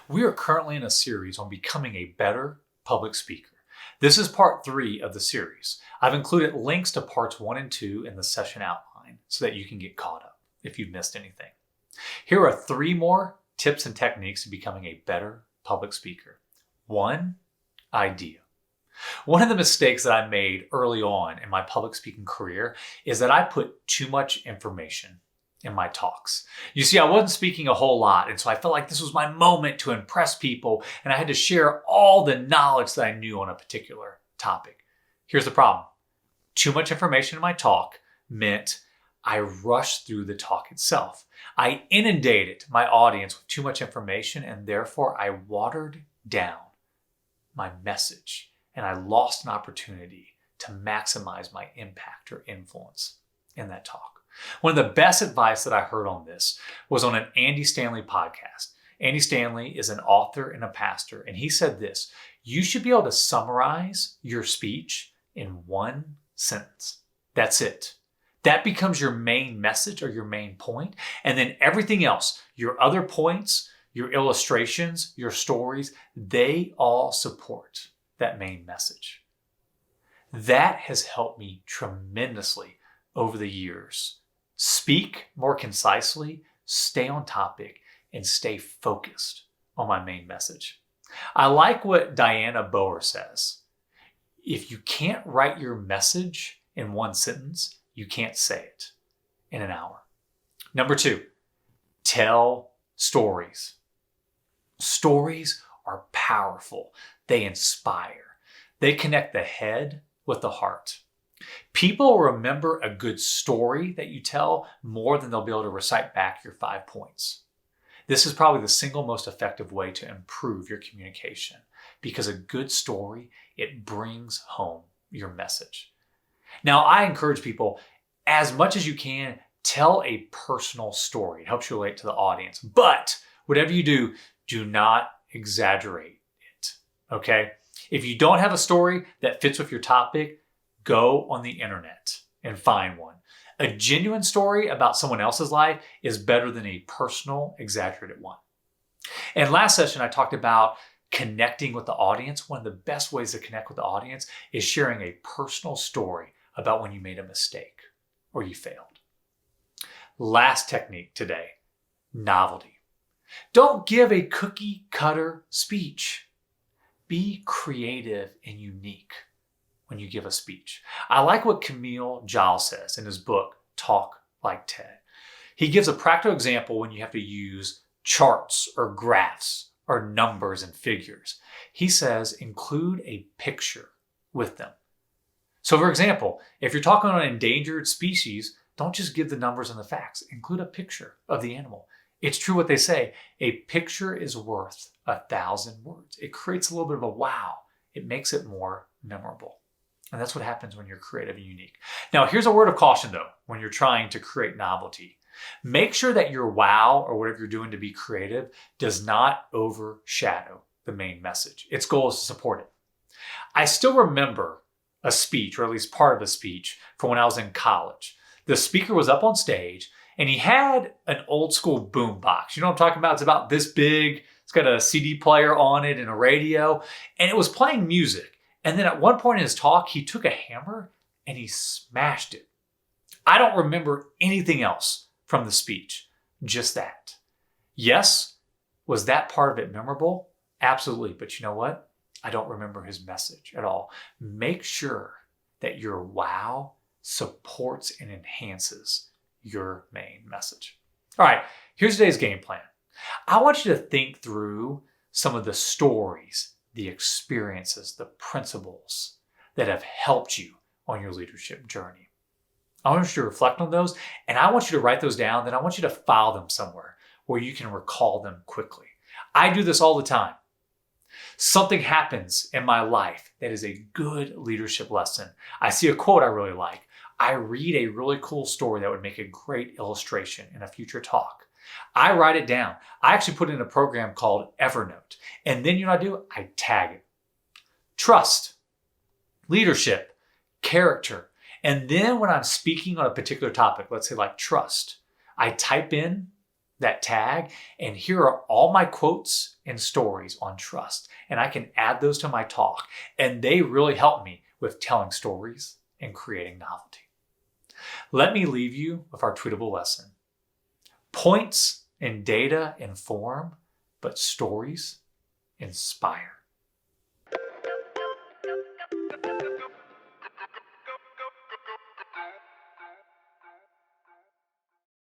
We are currently in a series on becoming a better public speaker. This is part 3 of the series. I've included links to parts 1 and 2 in the session outline so that you can get caught up if you've missed anything. Here are 3 more tips and techniques to becoming a better public speaker. 1, idea. One of the mistakes that I made early on in my public speaking career is that I put too much information in my talks. You see, I wasn't speaking a whole lot, and so I felt like this was my moment to impress people, and I had to share all the knowledge that I knew on a particular topic. Here's the problem. Too much information in my talk meant I rushed through the talk itself. I inundated my audience with too much information, and therefore I watered down my message, and I lost an opportunity to maximize my impact or influence in that talk. One of the best advice that I heard on this was on an Andy Stanley podcast. Andy Stanley is an author and a pastor, and he said this: you should be able to summarize your speech in 1 sentence. That's it. That becomes your main message or your main point, and then everything else, your other points, your illustrations, your stories, they all support that main message. That has helped me tremendously over the years. Speak more concisely, stay on topic, and stay focused on my main message. I like what Diana Boer says. If you can't write your message in 1 sentence, you can't say it in an hour. Number 2, tell stories. Stories are powerful. They inspire. They connect the head with the heart. People remember a good story that you tell more than they'll be able to recite back your 5 points. This is probably the single most effective way to improve your communication, because a good story, it brings home your message. Now, I encourage people, as much as you can, tell a personal story. It helps you relate to the audience. But whatever you do, do not exaggerate it, okay? If you don't have a story that fits with your topic, go on the internet and find one. A genuine story about someone else's life is better than a personal, exaggerated one. And last session, I talked about connecting with the audience. One of the best ways to connect with the audience is sharing a personal story about when you made a mistake or you failed. Last technique today, novelty. Don't give a cookie cutter speech. Be creative and unique when you give a speech. I like what Camille Giles says in his book, Talk Like TED. He gives a practical example when you have to use charts or graphs or numbers and figures. He says, include a picture with them. So for example, if you're talking on an endangered species, don't just give the numbers and the facts. Include a picture of the animal. It's true what they say, a picture is worth 1,000 words. It creates a little bit of a wow. It makes it more memorable. And that's what happens when you're creative and unique. Now, here's a word of caution, though, when you're trying to create novelty. Make sure that your wow or whatever you're doing to be creative does not overshadow the main message. Its goal is to support it. I still remember a speech, or at least part of a speech, from when I was in college. The speaker was up on stage, and he had an old school boom box. You know what I'm talking about? It's about this big. It's got a CD player on it and a radio, and it was playing music. And then at one point in his talk, he took a hammer and he smashed it. I don't remember anything else from the speech, just that. Yes, was that part of it memorable? Absolutely. But you know what? I don't remember his message at all. Make sure that your wow supports and enhances your main message. All right, here's today's game plan. I want you to think through some of the stories, the experiences, the principles that have helped you on your leadership journey. I want you to reflect on those, and I want you to write those down. Then I want you to file them somewhere where you can recall them quickly. I do this all the time. Something happens in my life that is a good leadership lesson. I see a quote I really like. I read a really cool story that would make a great illustration in a future talk. I write it down. I actually put it in a program called Evernote. And then you know what I do? I tag it. Trust, leadership, character. And then when I'm speaking on a particular topic, let's say like trust, I type in that tag, and here are all my quotes and stories on trust. And I can add those to my talk. And they really help me with telling stories and creating novelty. Let me leave you with our tweetable lesson. Points and data inform, but stories inspire.